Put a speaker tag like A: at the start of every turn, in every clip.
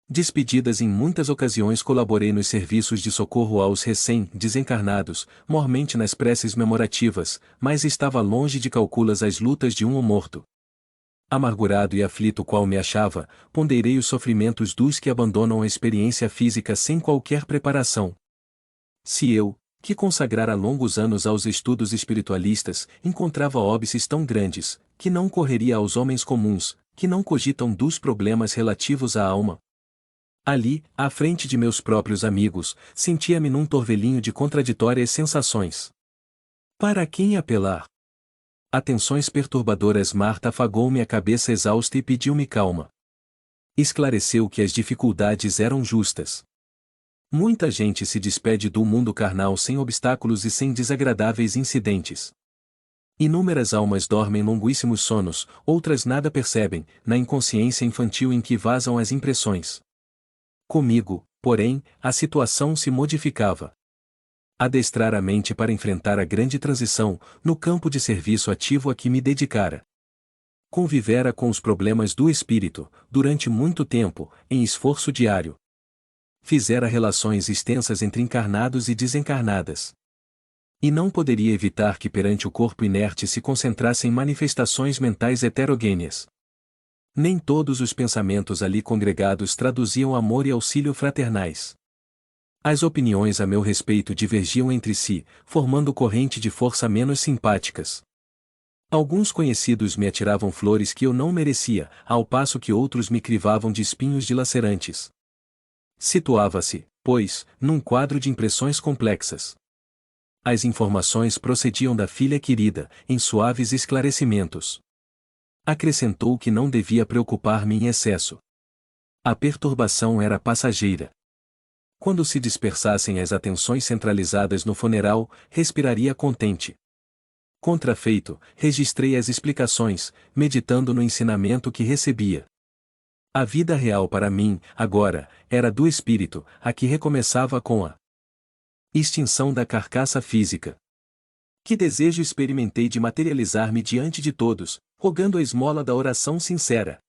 A: Despedidas em muitas ocasiões colaborei nos serviços de socorro aos recém-desencarnados, mormente nas preces memorativas, mas estava longe de calculas as lutas de um morto. Amargurado e aflito qual me achava, ponderei os sofrimentos dos que abandonam a experiência física sem qualquer preparação. Se eu, que consagrara longos anos aos estudos espiritualistas, encontrava óbices tão grandes, que não correria aos homens comuns, que não cogitam dos problemas relativos à alma. Ali, à frente de meus próprios amigos, sentia-me num torvelinho de contraditórias sensações. Para quem apelar? Atenções perturbadoras. Marta afagou-me a cabeça exausta e pediu-me calma. Esclareceu que as dificuldades eram justas. Muita gente se despede do mundo carnal sem obstáculos e sem desagradáveis incidentes. Inúmeras almas dormem longuíssimos sonos, outras nada percebem, na inconsciência infantil em que vazam as impressões. Comigo, porém, a situação se modificava. Adestrar a mente para enfrentar a grande transição, no campo de serviço ativo a que me dedicara. Convivera com os problemas do espírito, durante muito tempo, em esforço diário. Fizera relações extensas entre encarnados e desencarnadas. E não poderia evitar que perante o corpo inerte se concentrassem manifestações mentais heterogêneas. Nem todos os pensamentos ali congregados traduziam amor e auxílio fraternais. As opiniões a meu respeito divergiam entre si, formando corrente de força menos simpáticas. Alguns conhecidos me atiravam flores que eu não merecia, ao passo que outros me crivavam de espinhos dilacerantes. Situava-se, pois, num quadro de impressões complexas. As informações procediam da filha querida, em suaves esclarecimentos. Acrescentou que não devia preocupar-me em excesso. A perturbação era passageira. Quando se dispersassem as atenções centralizadas no funeral, respiraria contente. Contrafeito, registrei as explicações, meditando no ensinamento que recebia. A vida real para mim, agora, era do espírito, a que recomeçava com a extinção da carcaça física. Que desejo experimentei de materializar-me diante de todos, rogando a esmola da oração sincera.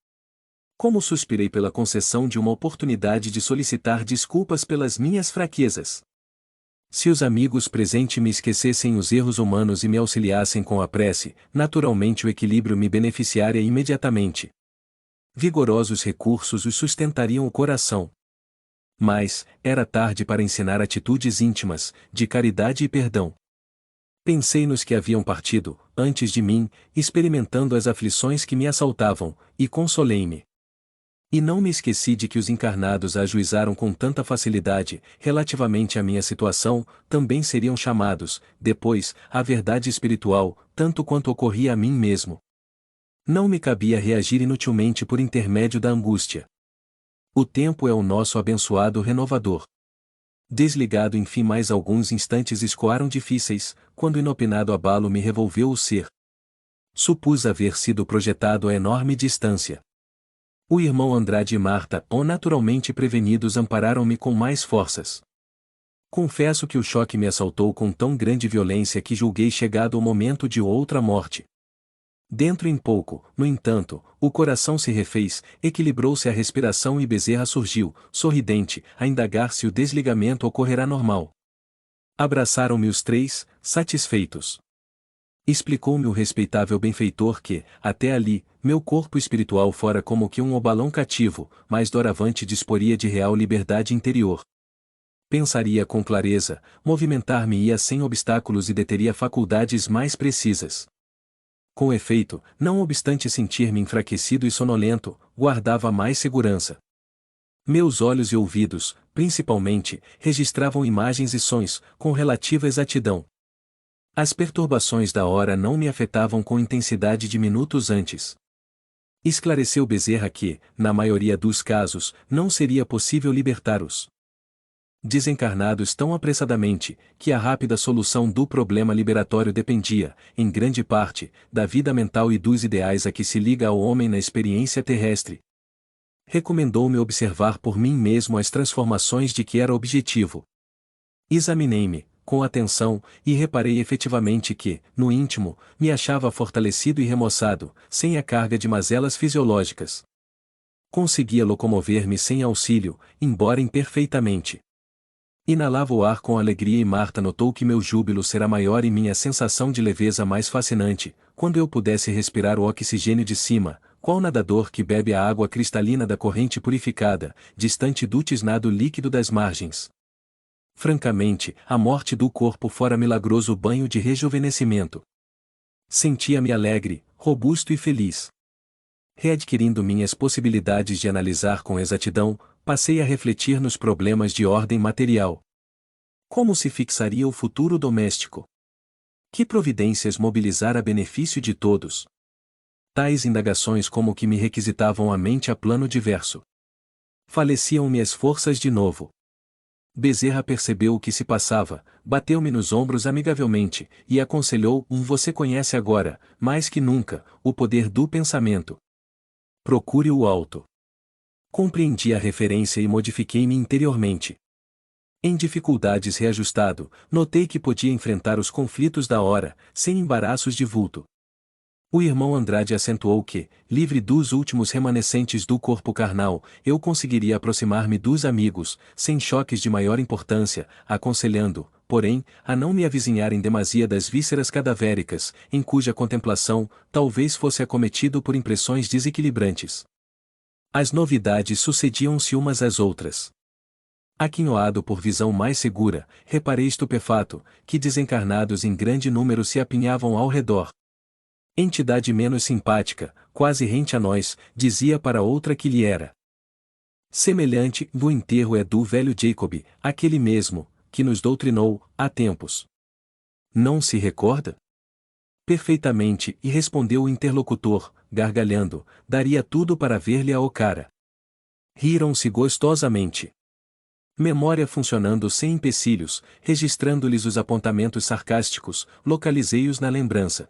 A: Como suspirei pela concessão de uma oportunidade de solicitar desculpas pelas minhas fraquezas. Se os amigos presentes me esquecessem os erros humanos e me auxiliassem com a prece, naturalmente o equilíbrio me beneficiaria imediatamente. Vigorosos recursos os sustentariam o coração. Mas, era tarde para ensinar atitudes íntimas, de caridade e perdão. Pensei nos que haviam partido, antes de mim, experimentando as aflições que me assaltavam, e consolei-me. E não me esqueci de que os encarnados ajuizaram com tanta facilidade, relativamente à minha situação, também seriam chamados, depois, à verdade espiritual, tanto quanto ocorria a mim mesmo. Não me cabia reagir inutilmente por intermédio da angústia. O tempo é o nosso abençoado renovador. Desligado enfim mais alguns instantes escoaram difíceis, quando inopinado abalo me revolveu o ser. Supus haver sido projetado a enorme distância. O irmão Andrade e Marta, naturalmente prevenidos, ampararam-me com mais forças. Confesso que o choque me assaltou com tão grande violência que julguei chegado o momento de outra morte. Dentro em pouco, no entanto, o coração se refez, equilibrou-se a respiração e Bezerra surgiu, sorridente, a indagar se o desligamento ocorrerá normal. Abraçaram-me os três, satisfeitos. Explicou-me o respeitável benfeitor que, até ali, meu corpo espiritual fora como que um obalão cativo, mas doravante disporia de real liberdade interior. Pensaria com clareza, movimentar-me-ia sem obstáculos e deteria faculdades mais precisas. Com efeito, não obstante sentir-me enfraquecido e sonolento, guardava mais segurança. Meus olhos e ouvidos, principalmente, registravam imagens e sons, com relativa exatidão. As perturbações da hora não me afetavam com intensidade de minutos antes. Esclareceu Bezerra que, na maioria dos casos, não seria possível libertar-os desencarnados tão apressadamente, que a rápida solução do problema liberatório dependia, em grande parte, da vida mental e dos ideais a que se liga ao homem na experiência terrestre. Recomendou-me observar por mim mesmo as transformações de que era objetivo. Examinei-me, com atenção, e reparei efetivamente que, no íntimo, me achava fortalecido e remoçado, sem a carga de mazelas fisiológicas. Conseguia locomover-me sem auxílio, embora imperfeitamente. Inalava o ar com alegria e Marta notou que meu júbilo será maior e minha sensação de leveza mais fascinante, quando eu pudesse respirar o oxigênio de cima, qual nadador que bebe a água cristalina da corrente purificada, distante do tisnado líquido das margens. Francamente, a morte do corpo fora milagroso banho de rejuvenescimento. Sentia-me alegre, robusto e feliz. Readquirindo minhas possibilidades de analisar com exatidão, passei a refletir nos problemas de ordem material. Como se fixaria o futuro doméstico? Que providências mobilizar a benefício de todos? Tais indagações como que me requisitavam a mente a plano diverso. Faleciam-me as forças de novo. Bezerra percebeu o que se passava, bateu-me nos ombros amigavelmente, e aconselhou: Você conhece agora, mais que nunca, o poder do pensamento. Procure o alto. Compreendi a referência e modifiquei-me interiormente. Em dificuldades reajustado, notei que podia enfrentar os conflitos da hora, sem embaraços de vulto. O irmão Andrade acentuou que, livre dos últimos remanescentes do corpo carnal, eu conseguiria aproximar-me dos amigos, sem choques de maior importância, aconselhando, porém, a não me avizinhar em demasia das vísceras cadavéricas, em cuja contemplação, talvez fosse acometido por impressões desequilibrantes. As novidades sucediam-se umas às outras. Aquinhoado por visão mais segura, reparei estupefato, que desencarnados em grande número se apinhavam ao redor. Entidade menos simpática, quase rente a nós, dizia para outra que lhe era semelhante: do enterro é do velho Jacob, aquele mesmo, que nos doutrinou, há tempos. Não se recorda? Perfeitamente, e respondeu o interlocutor, gargalhando, daria tudo para ver-lhe a cara. Riram-se gostosamente. Memória funcionando sem empecilhos, registrando-lhes os apontamentos sarcásticos, localizei-os na lembrança.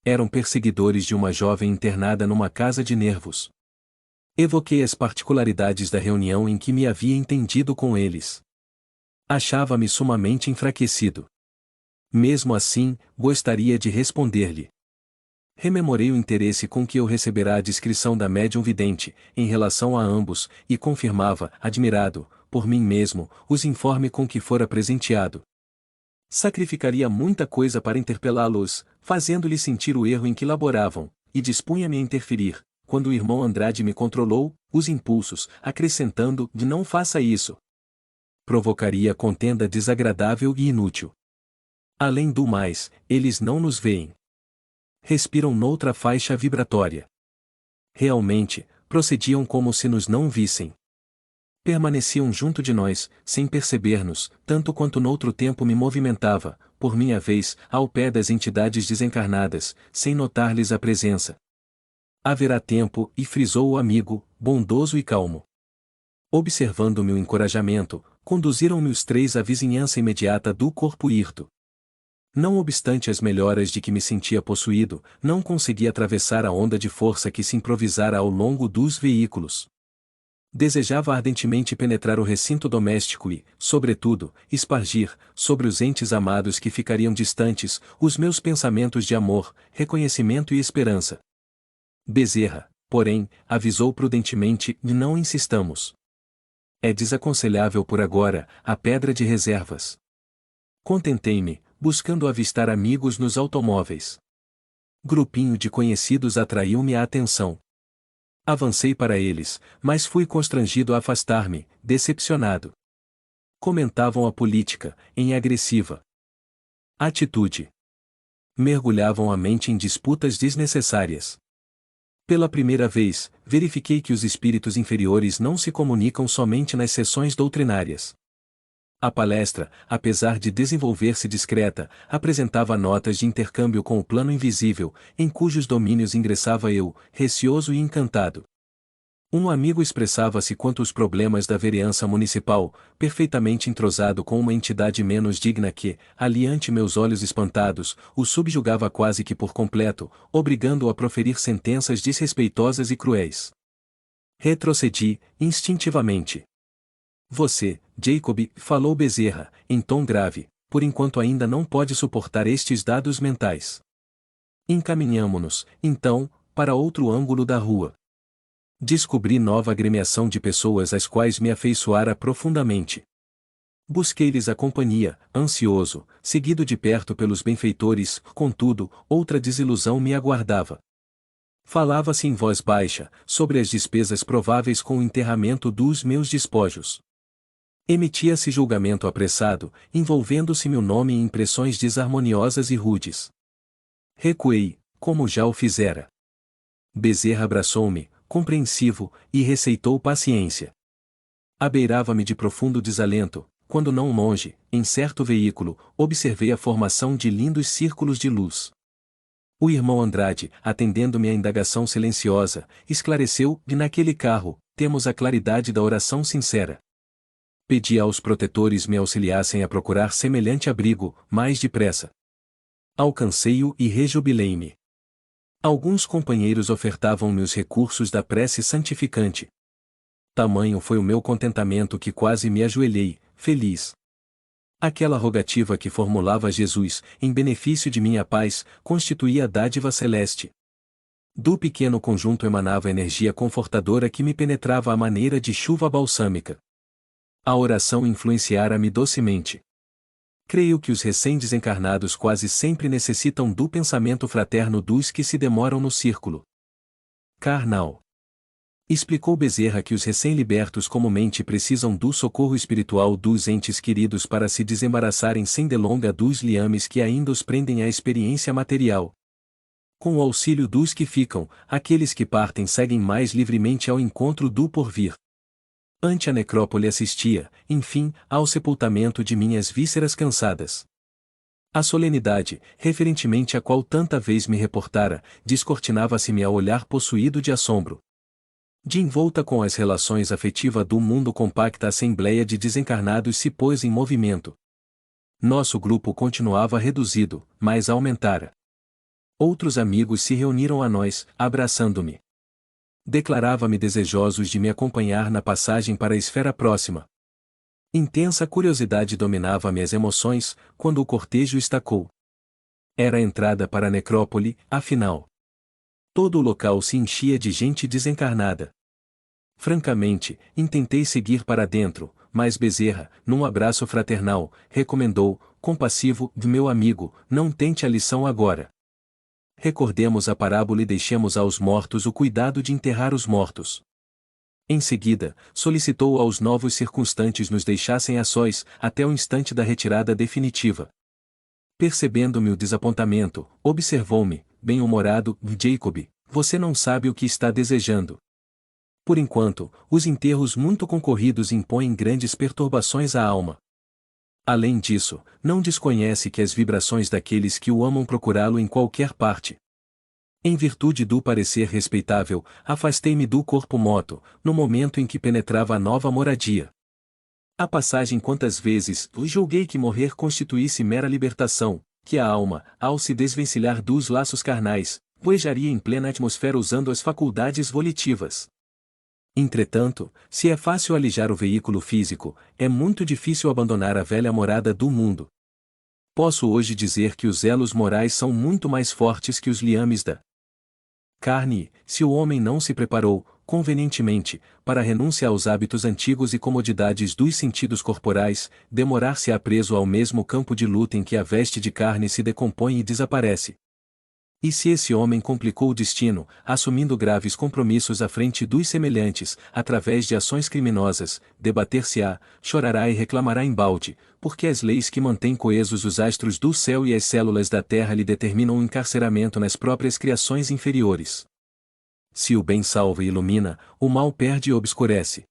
A: Eram perseguidores de uma jovem internada numa casa de nervos. Evoquei as particularidades da reunião em que me havia entendido com eles. Achava-me sumamente enfraquecido. Mesmo assim, gostaria de responder-lhe. Rememorei o interesse com que eu recebera a descrição da médium vidente, em relação a ambos, e confirmava, admirado, por mim mesmo, os informes com que fora presenteado. Sacrificaria muita coisa para interpelá-los, fazendo-lhes sentir o erro em que laboravam, e dispunha-me a interferir, quando o irmão Andrade me controlou, os impulsos, acrescentando: não faça isso. Provocaria contenda desagradável e inútil. Além do mais, eles não nos veem. Respiram noutra faixa vibratória. Realmente, procediam como se nos não vissem. Permaneciam junto de nós, sem perceber-nos, tanto quanto noutro tempo me movimentava, por minha vez, ao pé das entidades desencarnadas, sem notar-lhes a presença. Haverá tempo, e frisou o amigo, bondoso e calmo. Observando meu encorajamento, conduziram-me os três à vizinhança imediata do corpo hirto. Não obstante as melhoras de que me sentia possuído, não consegui atravessar a onda de força que se improvisara ao longo dos veículos. Desejava ardentemente penetrar o recinto doméstico e, sobretudo, espargir, sobre os entes amados que ficariam distantes, os meus pensamentos de amor, reconhecimento e esperança. Bezerra, porém, avisou prudentemente: não insistamos. É desaconselhável por agora, a pedra de reservas. Contentei-me, buscando avistar amigos nos automóveis. Grupinho de conhecidos atraiu-me a atenção. Avancei para eles, mas fui constrangido a afastar-me, decepcionado. Comentavam a política, em agressiva atitude. Mergulhavam a mente em disputas desnecessárias. Pela primeira vez, verifiquei que os espíritos inferiores não se comunicam somente nas sessões doutrinárias. A palestra, apesar de desenvolver-se discreta, apresentava notas de intercâmbio com o plano invisível, em cujos domínios ingressava eu, receoso e encantado. Um amigo expressava-se quanto aos problemas da vereança municipal, perfeitamente entrosado com uma entidade menos digna que, ali ante meus olhos espantados, o subjugava quase que por completo, obrigando-o a proferir sentenças desrespeitosas e cruéis. Retrocedi, instintivamente. Você, Jacob, falou Bezerra, em tom grave, por enquanto ainda não pode suportar estes dados mentais. Encaminhamo-nos, então, para outro ângulo da rua. Descobri nova agremiação de pessoas às quais me afeiçoara profundamente. Busquei-lhes a companhia, ansioso, seguido de perto pelos benfeitores, contudo, outra desilusão me aguardava. Falava-se em voz baixa, sobre as despesas prováveis com o enterramento dos meus despojos. Emitia-se julgamento apressado, envolvendo-se meu nome em impressões desarmoniosas e rudes. Recuei, como já o fizera. Bezerra abraçou-me, compreensivo, e receitou paciência. Abeirava-me de profundo desalento, quando não longe, em certo veículo, observei a formação de lindos círculos de luz. O irmão Andrade, atendendo-me à indagação silenciosa, esclareceu que naquele carro, temos a claridade da oração sincera. Pedi aos protetores me auxiliassem a procurar semelhante abrigo, mais depressa. Alcancei-o e rejubilei-me. Alguns companheiros ofertavam-me os recursos da prece santificante. Tamanho foi o meu contentamento que quase me ajoelhei, feliz. Aquela rogativa que formulava a Jesus, em benefício de minha paz, constituía a dádiva celeste. Do pequeno conjunto emanava energia confortadora que me penetrava à maneira de chuva balsâmica. A oração influenciara-me docemente. Creio que os recém-desencarnados quase sempre necessitam do pensamento fraterno dos que se demoram no círculo carnal. Explicou Bezerra que os recém-libertos comumente precisam do socorro espiritual dos entes queridos para se desembaraçarem sem delonga dos liames que ainda os prendem à experiência material. Com o auxílio dos que ficam, aqueles que partem seguem mais livremente ao encontro do porvir. Ante a necrópole assistia, enfim, ao sepultamento de minhas vísceras cansadas. A solenidade, referentemente a qual tanta vez me reportara, descortinava-se-me ao olhar possuído de assombro. De envolta com as relações afetivas do mundo compacta assembleia de desencarnados se pôs em movimento. Nosso grupo continuava reduzido, mas aumentara. Outros amigos se reuniram a nós, abraçando-me. Declarava-me desejosos de me acompanhar na passagem para a esfera próxima. Intensa curiosidade dominava minhas emoções, quando o cortejo estacou. Era a entrada para a necrópole, afinal. Todo o local se enchia de gente desencarnada. Francamente, intentei seguir para dentro, mas Bezerra, num abraço fraternal, recomendou, compassivo, meu amigo, não tente a lição agora. Recordemos a parábola e deixemos aos mortos o cuidado de enterrar os mortos. Em seguida, solicitou aos novos circunstantes nos deixassem a sós, até o instante da retirada definitiva. Percebendo-me o desapontamento, observou-me, bem-humorado, Jacob, você não sabe o que está desejando. Por enquanto, os enterros muito concorridos impõem grandes perturbações à alma. Além disso, não desconhece que as vibrações daqueles que o amam procurá-lo em qualquer parte. Em virtude do parecer respeitável, afastei-me do corpo moto, no momento em que penetrava a nova moradia. A passagem quantas vezes julguei que morrer constituísse mera libertação, que a alma, ao se desvencilhar dos laços carnais, voejaria em plena atmosfera usando as faculdades volitivas. Entretanto, se é fácil alijar o veículo físico, é muito difícil abandonar a velha morada do mundo. Posso hoje dizer que os elos morais são muito mais fortes que os liames da carne, se o homem não se preparou, convenientemente, para a renúncia aos hábitos antigos e comodidades dos sentidos corporais, demorar-se-á preso ao mesmo campo de luta em que a veste de carne se decompõe e desaparece. E se esse homem complicou o destino, assumindo graves compromissos à frente dos semelhantes, através de ações criminosas, debater-se-á, chorará e reclamará embalde, porque as leis que mantêm coesos os astros do céu e as células da terra lhe determinam o encarceramento nas próprias criações inferiores. Se o bem salva e ilumina, o mal perde e obscurece.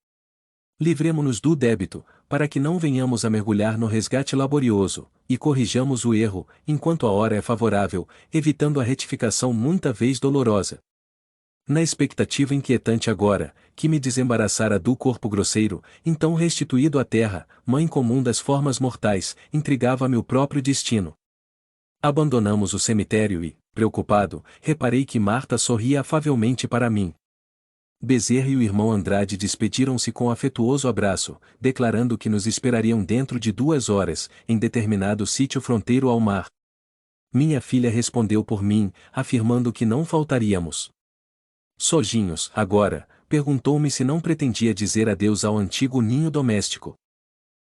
A: Livremo-nos do débito, para que não venhamos a mergulhar no resgate laborioso, e corrijamos o erro, enquanto a hora é favorável, evitando a retificação muita vez dolorosa. Na expectativa inquietante agora, que me desembaraçara do corpo grosseiro, então restituído à terra, mãe comum das formas mortais, intrigava-me o próprio destino. Abandonamos o cemitério e, preocupado, reparei que Marta sorria afavelmente para mim. Bezerra e o irmão Andrade despediram-se com afetuoso abraço, declarando que nos esperariam dentro de 2 horas, em determinado sítio fronteiro ao mar. Minha filha respondeu por mim, afirmando que não faltaríamos. Sozinhos, agora, perguntou-me se não pretendia dizer adeus ao antigo ninho doméstico.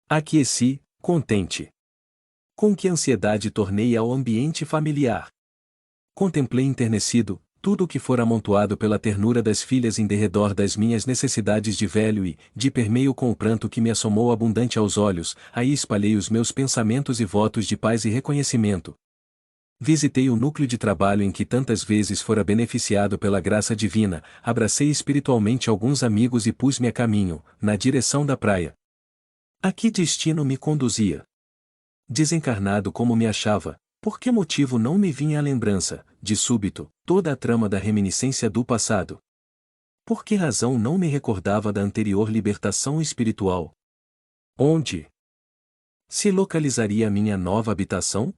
A: Aqueci, contente. Com que ansiedade tornei ao ambiente familiar. Contemplei enternecido tudo o que fora amontoado pela ternura das filhas em derredor das minhas necessidades de velho e, de permeio com o pranto que me assomou abundante aos olhos, aí espalhei os meus pensamentos e votos de paz e reconhecimento. Visitei o núcleo de trabalho em que tantas vezes fora beneficiado pela graça divina, abracei espiritualmente alguns amigos e pus-me a caminho, na direção da praia. A que destino me conduzia? Desencarnado como me achava, por que motivo não me vinha à lembrança, de súbito, toda a trama da reminiscência do passado? Por que razão não me recordava da anterior libertação espiritual? Onde se localizaria a minha nova habitação?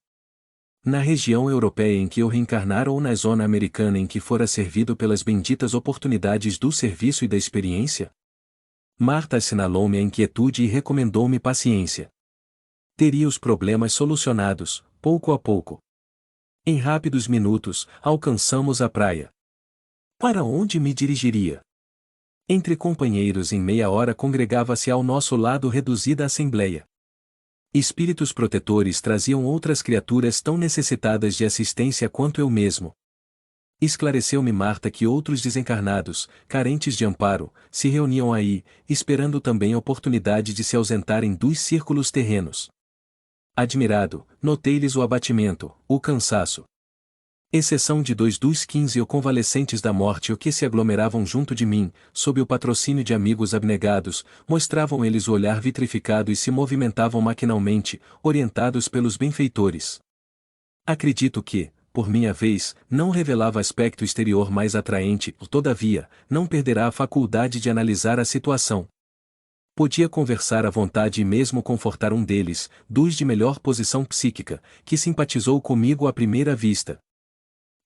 A: Na região europeia em que eu reencarnara ou na zona americana em que fora servido pelas benditas oportunidades do serviço e da experiência? Marta assinalou-me a inquietude e recomendou-me paciência. Teria os problemas solucionados, pouco a pouco. Em rápidos minutos, alcançamos a praia. Para onde me dirigiria? Entre companheiros em meia hora congregava-se ao nosso lado reduzida assembleia. Espíritos protetores traziam outras criaturas tão necessitadas de assistência quanto eu mesmo. Esclareceu-me Marta que outros desencarnados, carentes de amparo, se reuniam aí, esperando também a oportunidade de se ausentarem dos círculos terrenos. Admirado, notei-lhes o abatimento, o cansaço. Exceção de 2 dos 15 convalescentes da morte o que se aglomeravam junto de mim, sob o patrocínio de amigos abnegados, mostravam eles o olhar vitrificado e se movimentavam maquinalmente, orientados pelos benfeitores. Acredito que, por minha vez, não revelava aspecto exterior mais atraente, todavia, não perderá a faculdade de analisar a situação. Podia conversar à vontade e mesmo confortar um deles, dos de melhor posição psíquica, que simpatizou comigo à primeira vista.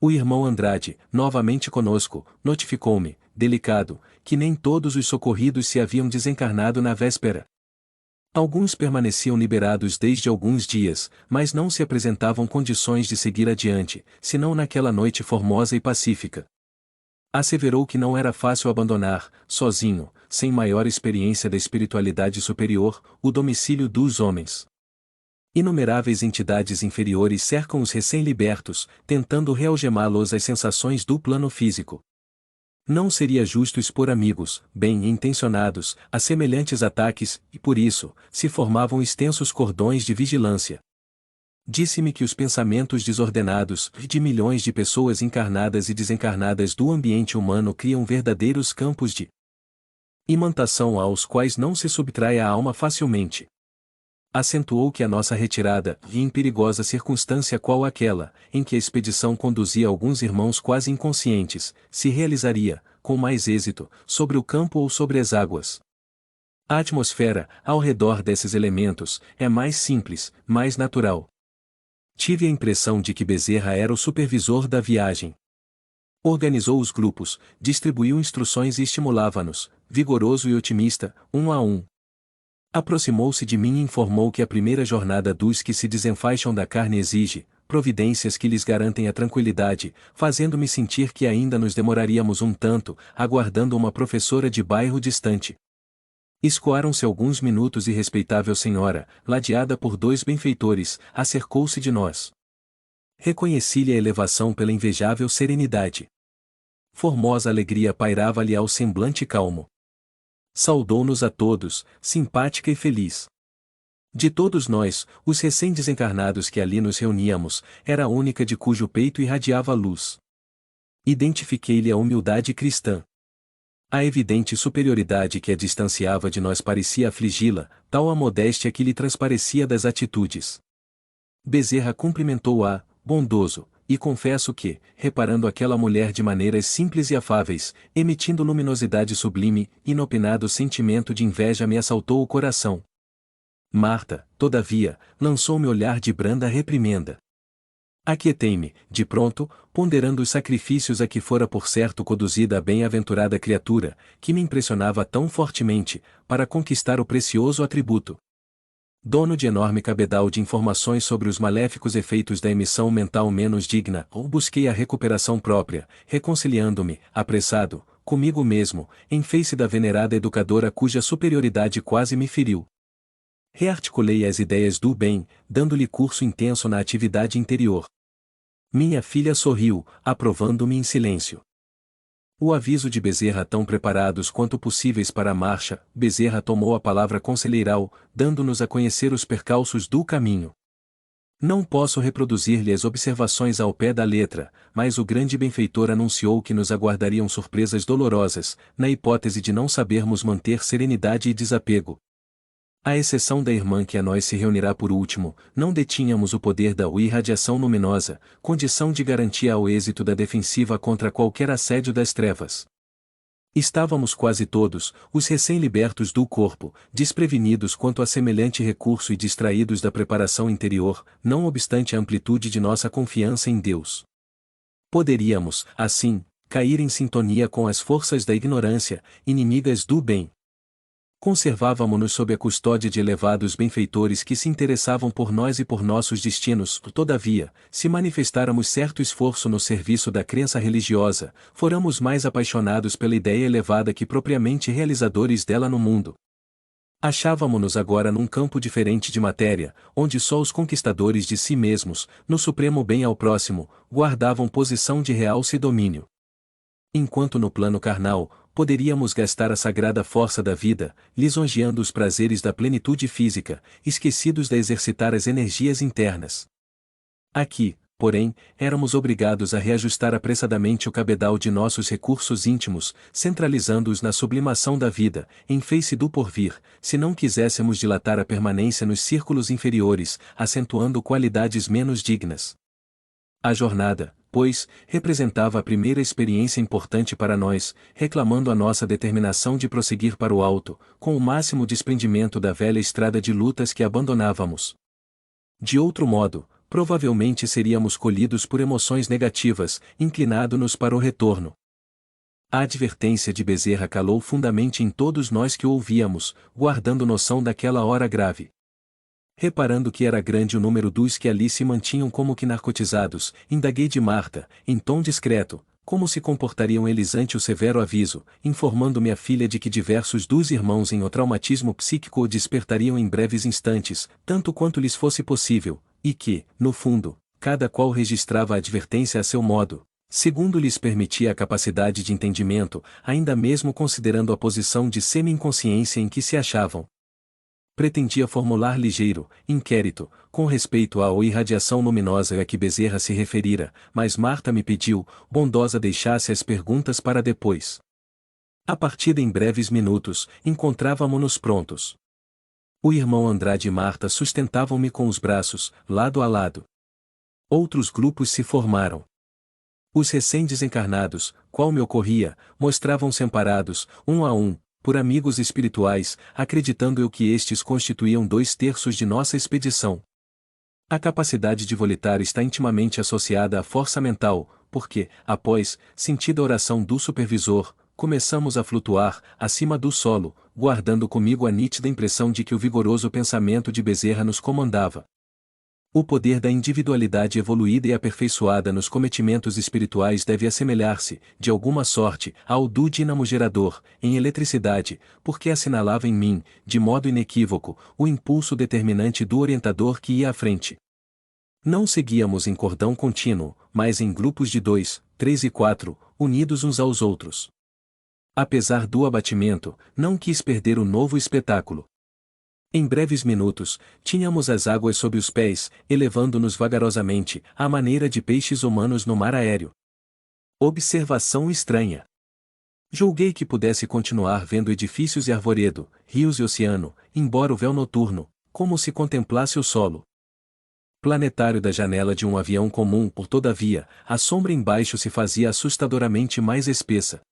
A: O irmão Andrade, novamente conosco, notificou-me, delicado, que nem todos os socorridos se haviam desencarnado na véspera. Alguns permaneciam liberados desde alguns dias, mas não se apresentavam condições de seguir adiante, senão naquela noite formosa e pacífica. Asseverou que não era fácil abandonar, sozinho, sem maior experiência da espiritualidade superior, o domicílio dos homens. Inumeráveis entidades inferiores cercam os recém-libertos, tentando realgemá-los às sensações do plano físico. Não seria justo expor amigos, bem-intencionados, a semelhantes ataques, e por isso, se formavam extensos cordões de vigilância. Disse-me que os pensamentos desordenados de milhões de pessoas encarnadas e desencarnadas do ambiente humano criam verdadeiros campos de imantação aos quais não se subtrai a alma facilmente. Acentuou que a nossa retirada, em perigosa circunstância qual aquela, em que a expedição conduzia alguns irmãos quase inconscientes, se realizaria, com mais êxito, sobre o campo ou sobre as águas. A atmosfera, ao redor desses elementos, é mais simples, mais natural. Tive a impressão de que Bezerra era o supervisor da viagem. Organizou os grupos, distribuiu instruções e estimulava-nos, vigoroso e otimista, um a um. Aproximou-se de mim e informou que a primeira jornada dos que se desenfaixam da carne exige providências que lhes garantem a tranquilidade, fazendo-me sentir que ainda nos demoraríamos um tanto, aguardando uma professora de bairro distante. Escoaram-se alguns minutos e respeitável senhora, ladeada por 2 benfeitores, acercou-se de nós. Reconheci-lhe a elevação pela invejável serenidade. Formosa alegria pairava-lhe ao semblante calmo. Saudou-nos a todos, simpática e feliz. De todos nós, os recém-desencarnados que ali nos reuníamos, era a única de cujo peito irradiava luz. Identifiquei-lhe a humildade cristã. A evidente superioridade que a distanciava de nós parecia afligi-la, tal a modéstia que lhe transparecia das atitudes. Bezerra cumprimentou-a, bondoso, e confesso que, reparando aquela mulher de maneiras simples e afáveis, emitindo luminosidade sublime, inopinado sentimento de inveja me assaltou o coração. Marta, todavia, lançou-me olhar de branda reprimenda. Aquietei-me, de pronto, ponderando os sacrifícios a que fora por certo conduzida a bem-aventurada criatura, que me impressionava tão fortemente, para conquistar o precioso atributo. Dono de enorme cabedal de informações sobre os maléficos efeitos da emissão mental menos digna, ou busquei a recuperação própria, reconciliando-me, apressado, comigo mesmo, em face da venerada educadora cuja superioridade quase me feriu. Rearticulei as ideias do bem, dando-lhe curso intenso na atividade interior. Minha filha sorriu, aprovando-me em silêncio. O aviso de Bezerra tão preparados quanto possíveis para a marcha, Bezerra tomou a palavra conselheiral, dando-nos a conhecer os percalços do caminho. Não posso reproduzir-lhe as observações ao pé da letra, mas o grande benfeitor anunciou que nos aguardariam surpresas dolorosas, na hipótese de não sabermos manter serenidade e desapego. À exceção da irmã que a nós se reunirá por último, não detínhamos o poder da irradiação luminosa, condição de garantia ao êxito da defensiva contra qualquer assédio das trevas. Estávamos quase todos, os recém-libertos do corpo, desprevenidos quanto a semelhante recurso e distraídos da preparação interior, não obstante a amplitude de nossa confiança em Deus. Poderíamos, assim, cair em sintonia com as forças da ignorância, inimigas do bem. Conservávamo-nos sob a custódia de elevados benfeitores que se interessavam por nós e por nossos destinos, todavia, se manifestáramos certo esforço no serviço da crença religiosa, fôramos mais apaixonados pela ideia elevada que propriamente realizadores dela no mundo. Achávamo-nos agora num campo diferente de matéria, onde só os conquistadores de si mesmos, no supremo bem ao próximo, guardavam posição de realce e domínio. Enquanto no plano carnal, poderíamos gastar a sagrada força da vida, lisonjeando os prazeres da plenitude física, esquecidos de exercitar as energias internas. Aqui, porém, éramos obrigados a reajustar apressadamente o cabedal de nossos recursos íntimos, centralizando-os na sublimação da vida, em face do porvir, se não quiséssemos dilatar a permanência nos círculos inferiores, acentuando qualidades menos dignas. A jornada, pois, representava a primeira experiência importante para nós, reclamando a nossa determinação de prosseguir para o alto, com o máximo desprendimento da velha estrada de lutas que abandonávamos. De outro modo, provavelmente seríamos colhidos por emoções negativas, inclinado-nos para o retorno. A advertência de Bezerra calou fundamente em todos nós que o ouvíamos, guardando noção daquela hora grave. Reparando que era grande o número dos que ali se mantinham como que narcotizados, indaguei de Marta, em tom discreto, como se comportariam eles ante o severo aviso, informando-me a filha de que diversos dos irmãos em o traumatismo psíquico o despertariam em breves instantes, tanto quanto lhes fosse possível, e que, no fundo, cada qual registrava a advertência a seu modo, segundo lhes permitia a capacidade de entendimento, ainda mesmo considerando a posição de semi-inconsciência em que se achavam. Pretendia formular ligeiro inquérito, com respeito à irradiação luminosa a que Bezerra se referira, mas Marta me pediu, bondosa, deixasse as perguntas para depois. A partida em breves minutos, encontrávamo-nos prontos. O irmão Andrade e Marta sustentavam-me com os braços, lado a lado. Outros grupos se formaram. Os recém-desencarnados, qual me ocorria, mostravam-se amparados, um a um, por amigos espirituais, acreditando eu que estes constituíam 2/3 de nossa expedição. A capacidade de volitar está intimamente associada à força mental, porque, após, sentida a oração do supervisor, começamos a flutuar, acima do solo, guardando comigo a nítida impressão de que o vigoroso pensamento de Bezerra nos comandava. O poder da individualidade evoluída e aperfeiçoada nos cometimentos espirituais deve assemelhar-se, de alguma sorte, ao do dínamo gerador, em eletricidade, porque assinalava em mim, de modo inequívoco, o impulso determinante do orientador que ia à frente. Não seguíamos em cordão contínuo, mas em grupos de 2, 3 e 4, unidos uns aos outros. Apesar do abatimento, não quis perder o novo espetáculo. Em breves minutos, tínhamos as águas sob os pés, elevando-nos vagarosamente, à maneira de peixes humanos no mar aéreo. Observação estranha. Julguei que pudesse continuar vendo edifícios e arvoredo, rios e oceano, embora o véu noturno, como se contemplasse o solo planetário da janela de um avião comum. Todavia, a sombra embaixo se fazia assustadoramente mais espessa.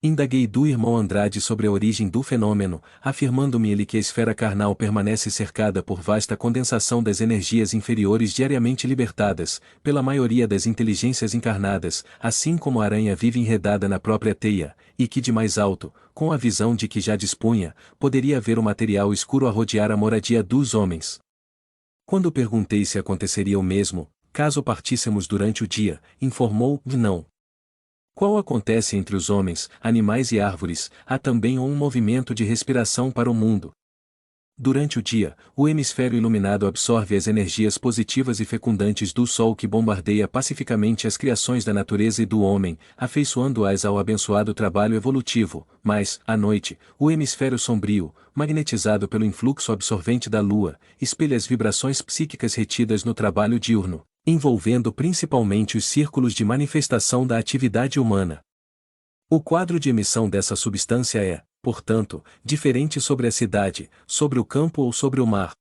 A: Indaguei do irmão Andrade sobre a origem do fenômeno, afirmando-me ele que a esfera carnal permanece cercada por vasta condensação das energias inferiores diariamente libertadas, pela maioria das inteligências encarnadas, assim como a aranha vive enredada na própria teia, e que de mais alto, com a visão de que já dispunha, poderia ver o material escuro a rodear a moradia dos homens. Quando perguntei se aconteceria o mesmo, caso partíssemos durante o dia, informou, não. qual acontece entre os homens, animais e árvores, há também um movimento de respiração para o mundo. Durante o dia, o hemisfério iluminado absorve as energias positivas e fecundantes do Sol que bombardeia pacificamente as criações da natureza e do homem, afeiçoando-as ao abençoado trabalho evolutivo, mas, à noite, o hemisfério sombrio, magnetizado pelo influxo absorvente da Lua, espelha as vibrações psíquicas retidas no trabalho diurno, envolvendo principalmente os círculos de manifestação da atividade humana. O quadro de emissão dessa substância é, portanto, diferente sobre a cidade, sobre o campo ou sobre o mar.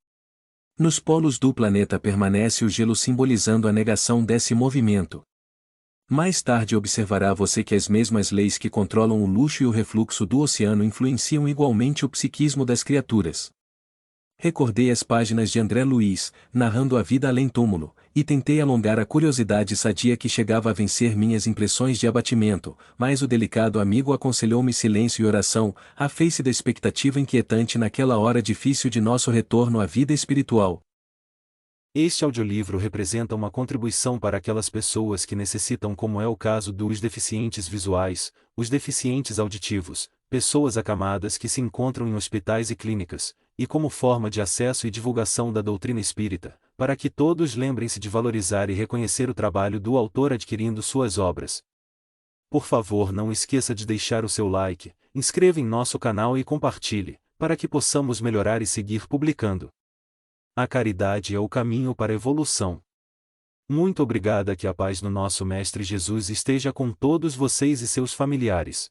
A: Nos polos do planeta permanece o gelo simbolizando a negação desse movimento. Mais tarde observará você que as mesmas leis que controlam o luxo e o refluxo do oceano influenciam igualmente o psiquismo das criaturas. Recordei as páginas de André Luiz, narrando a vida além túmulo, e tentei alongar a curiosidade sadia que chegava a vencer minhas impressões de abatimento, mas o delicado amigo aconselhou-me silêncio e oração, à face da expectativa inquietante naquela hora difícil de nosso retorno à vida espiritual.
B: Este audiolivro representa uma contribuição para aquelas pessoas que necessitam, como é o caso dos deficientes visuais, os deficientes auditivos, pessoas acamadas que se encontram em hospitais e clínicas, e como forma de acesso e divulgação da doutrina espírita, para que todos lembrem-se de valorizar e reconhecer o trabalho do autor adquirindo suas obras. Por favor, não esqueça de deixar o seu like, inscreva em nosso canal e compartilhe, para que possamos melhorar e seguir publicando. A caridade é o caminho para a evolução. Muito obrigada, que a paz do nosso Mestre Jesus esteja com todos vocês e seus familiares.